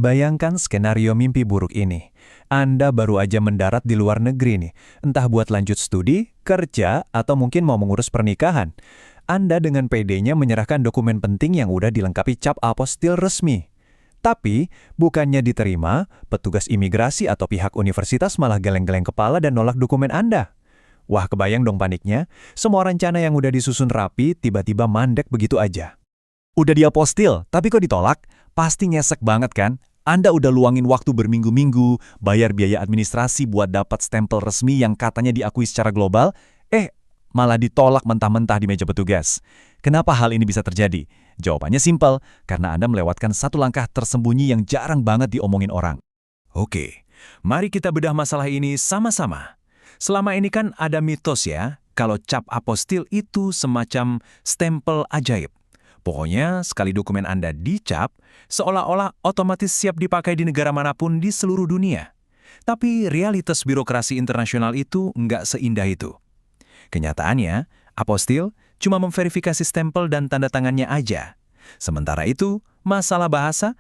Bayangkan skenario mimpi buruk ini. Anda baru aja mendarat di luar negeri nih, entah buat lanjut studi, kerja, atau mungkin mau mengurus pernikahan. Anda dengan PD-nya menyerahkan dokumen penting yang udah dilengkapi cap apostil resmi. Tapi, bukannya diterima, petugas imigrasi atau pihak universitas malah geleng-geleng kepala dan nolak dokumen Anda. Wah, kebayang dong paniknya. Semua rencana yang udah disusun rapi, tiba-tiba mandek begitu aja. Udah diapostil, tapi kok ditolak? Pasti nyesek banget kan? Anda udah luangin waktu berminggu-minggu, bayar biaya administrasi buat dapat stempel resmi yang katanya diakui secara global, malah ditolak mentah-mentah di meja petugas. Kenapa hal ini bisa terjadi? Jawabannya simpel, karena Anda melewatkan satu langkah tersembunyi yang jarang banget diomongin orang. Oke, mari kita bedah masalah ini sama-sama. Selama ini kan ada mitos ya, kalau cap apostil itu semacam stempel ajaib. Pokoknya sekali dokumen Anda dicap, seolah-olah otomatis siap dipakai di negara manapun di seluruh dunia. Tapi realitas birokrasi internasional itu nggak seindah itu. Kenyataannya, apostil cuma memverifikasi stempel dan tanda tangannya aja. Sementara itu, masalah bahasa,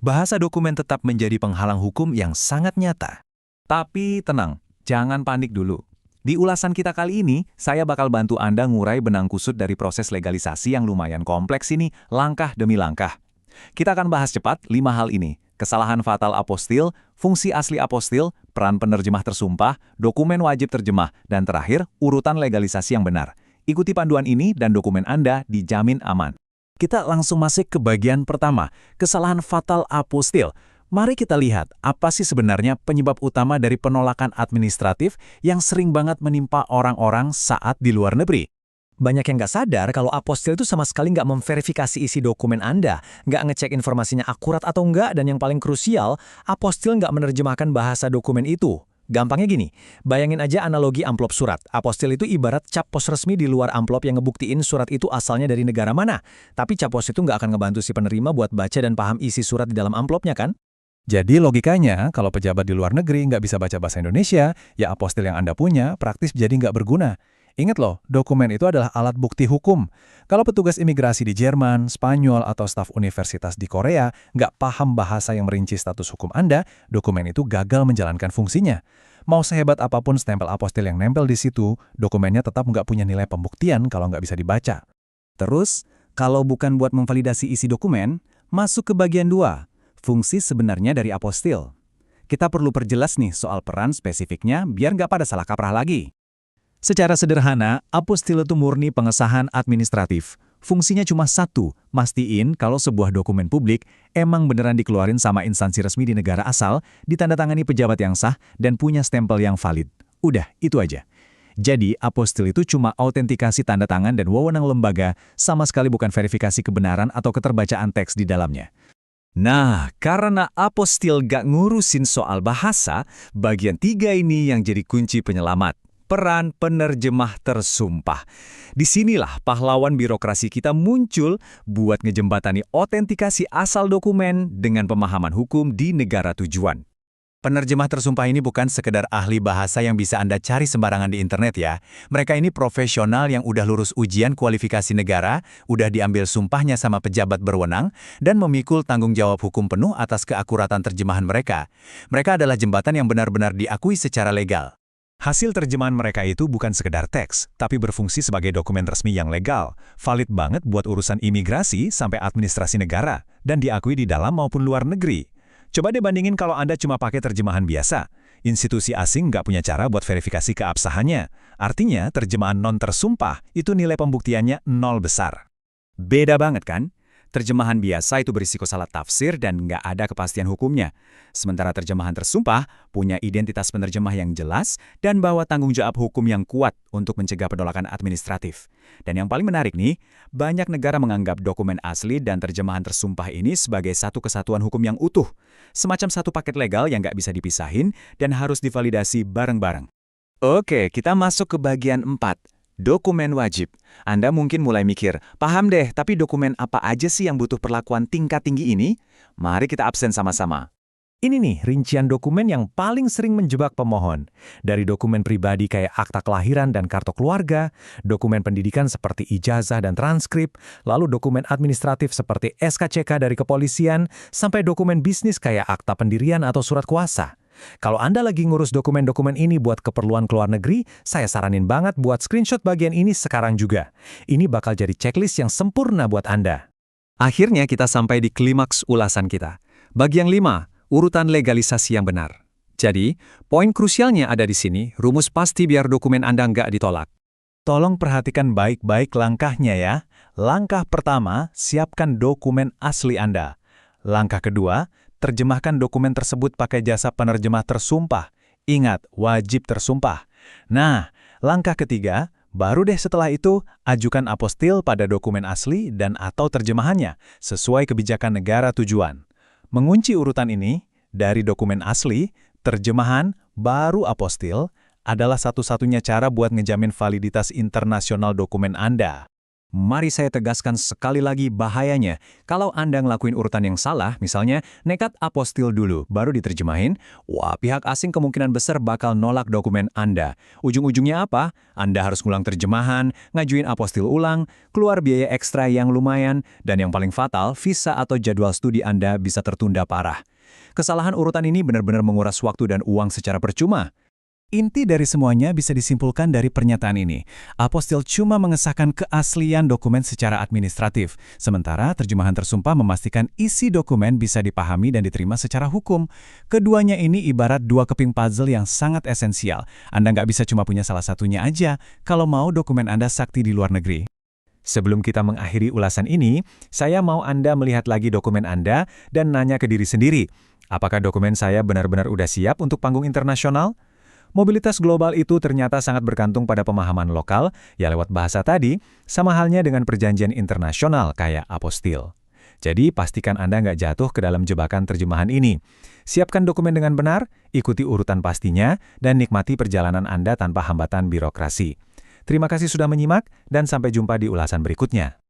bahasa dokumen tetap menjadi penghalang hukum yang sangat nyata. Tapi tenang, jangan panik dulu. Di ulasan kita kali ini, saya bakal bantu Anda ngurai benang kusut dari proses legalisasi yang lumayan kompleks ini, langkah demi langkah. Kita akan bahas cepat 5 hal ini. Kesalahan fatal apostil, fungsi asli apostil, peran penerjemah tersumpah, dokumen wajib terjemah, dan terakhir, urutan legalisasi yang benar. Ikuti panduan ini dan dokumen Anda dijamin aman. Kita langsung masuk ke bagian pertama, kesalahan fatal apostil. Mari kita lihat, apa sih sebenarnya penyebab utama dari penolakan administratif yang sering banget menimpa orang-orang saat di luar negeri? Banyak yang nggak sadar kalau apostil itu sama sekali nggak memverifikasi isi dokumen Anda, nggak ngecek informasinya akurat atau enggak, dan yang paling krusial, apostil nggak menerjemahkan bahasa dokumen itu. Gampangnya gini, bayangin aja analogi amplop surat. Apostil itu ibarat cap pos resmi di luar amplop yang ngebuktiin surat itu asalnya dari negara mana. Tapi cap pos itu nggak akan ngebantu si penerima buat baca dan paham isi surat di dalam amplopnya kan? Jadi logikanya, kalau pejabat di luar negeri nggak bisa baca bahasa Indonesia, ya apostil yang Anda punya praktis jadi nggak berguna. Ingat loh, dokumen itu adalah alat bukti hukum. Kalau petugas imigrasi di Jerman, Spanyol, atau staf universitas di Korea nggak paham bahasa yang merinci status hukum Anda, dokumen itu gagal menjalankan fungsinya. Mau sehebat apapun stempel apostil yang nempel di situ, dokumennya tetap nggak punya nilai pembuktian kalau nggak bisa dibaca. Terus, kalau bukan buat memvalidasi isi dokumen, masuk ke bagian 2. Fungsi sebenarnya dari apostil. Kita perlu perjelas nih soal peran spesifiknya biar nggak pada salah kaprah lagi. Secara sederhana, apostil itu murni pengesahan administratif. Fungsinya cuma satu, mastiin kalau sebuah dokumen publik emang beneran dikeluarin sama instansi resmi di negara asal, ditandatangani pejabat yang sah, dan punya stempel yang valid. Udah, itu aja. Jadi, apostil itu cuma autentikasi tanda tangan dan wewenang lembaga, sama sekali bukan verifikasi kebenaran atau keterbacaan teks di dalamnya. Nah, karena apostil gak ngurusin soal bahasa, bagian 3 ini yang jadi kunci penyelamat. Peran penerjemah tersumpah. Disinilah pahlawan birokrasi kita muncul buat ngejembatani otentikasi asal dokumen dengan pemahaman hukum di negara tujuan. Penerjemah tersumpah ini bukan sekedar ahli bahasa yang bisa Anda cari sembarangan di internet ya. Mereka ini profesional yang udah lulus ujian kualifikasi negara, udah diambil sumpahnya sama pejabat berwenang, dan memikul tanggung jawab hukum penuh atas keakuratan terjemahan mereka. Mereka adalah jembatan yang benar-benar diakui secara legal. Hasil terjemahan mereka itu bukan sekedar teks, tapi berfungsi sebagai dokumen resmi yang legal, valid banget buat urusan imigrasi sampai administrasi negara, dan diakui di dalam maupun luar negeri. Coba deh bandingin kalau Anda cuma pakai terjemahan biasa. Institusi asing nggak punya cara buat verifikasi keabsahannya. Artinya, terjemahan non-tersumpah itu nilai pembuktiannya 0 besar. Beda banget kan? Terjemahan biasa itu berisiko salah tafsir dan nggak ada kepastian hukumnya. Sementara terjemahan tersumpah punya identitas penerjemah yang jelas dan bawa tanggung jawab hukum yang kuat untuk mencegah penolakan administratif. Dan yang paling menarik nih, banyak negara menganggap dokumen asli dan terjemahan tersumpah ini sebagai satu kesatuan hukum yang utuh. Semacam satu paket legal yang nggak bisa dipisahin dan harus divalidasi bareng-bareng. Oke, kita masuk ke bagian 4. Dokumen wajib. Anda mungkin mulai mikir, paham deh, tapi dokumen apa aja sih yang butuh perlakuan tingkat tinggi ini? Mari kita absen sama-sama. Ini nih rincian dokumen yang paling sering menjebak pemohon. Dari dokumen pribadi kayak akta kelahiran dan kartu keluarga, dokumen pendidikan seperti ijazah dan transkrip, lalu dokumen administratif seperti SKCK dari kepolisian, sampai dokumen bisnis kayak akta pendirian atau surat kuasa. Kalau Anda lagi ngurus dokumen-dokumen ini buat keperluan keluar negeri, saya saranin banget buat screenshot bagian ini sekarang juga. Ini bakal jadi checklist yang sempurna buat Anda. Akhirnya kita sampai di klimaks ulasan kita. Bagian 5, urutan legalisasi yang benar. Jadi, poin krusialnya ada di sini, rumus pasti biar dokumen Anda nggak ditolak. Tolong perhatikan baik-baik langkahnya ya. Langkah pertama, siapkan dokumen asli Anda. Langkah kedua, terjemahkan dokumen tersebut pakai jasa penerjemah tersumpah. Ingat, wajib tersumpah. Nah, langkah ketiga, baru deh setelah itu, ajukan apostil pada dokumen asli dan atau terjemahannya, sesuai kebijakan negara tujuan. Mengunci urutan ini, dari dokumen asli, terjemahan, baru apostil, adalah satu-satunya cara buat ngejamin validitas internasional dokumen Anda. Mari saya tegaskan sekali lagi bahayanya. Kalau Anda ngelakuin urutan yang salah, misalnya nekat apostil dulu, baru diterjemahin, wah pihak asing kemungkinan besar bakal nolak dokumen Anda. Ujung-ujungnya apa? Anda harus ngulang terjemahan, ngajuin apostil ulang, keluar biaya ekstra yang lumayan, dan yang paling fatal, visa atau jadwal studi Anda bisa tertunda parah. Kesalahan urutan ini benar-benar menguras waktu dan uang secara percuma. Inti dari semuanya bisa disimpulkan dari pernyataan ini. Apostil cuma mengesahkan keaslian dokumen secara administratif, sementara terjemahan tersumpah memastikan isi dokumen bisa dipahami dan diterima secara hukum. Keduanya ini ibarat dua keping puzzle yang sangat esensial. Anda nggak bisa cuma punya salah satunya aja kalau mau dokumen Anda sakti di luar negeri. Sebelum kita mengakhiri ulasan ini, saya mau Anda melihat lagi dokumen Anda dan nanya ke diri sendiri, apakah dokumen saya benar-benar udah siap untuk panggung internasional? Mobilitas global itu ternyata sangat bergantung pada pemahaman lokal, ya lewat bahasa tadi, sama halnya dengan perjanjian internasional kayak apostil. Jadi pastikan Anda nggak jatuh ke dalam jebakan terjemahan ini. Siapkan dokumen dengan benar, ikuti urutan pastinya, dan nikmati perjalanan Anda tanpa hambatan birokrasi. Terima kasih sudah menyimak, dan sampai jumpa di ulasan berikutnya.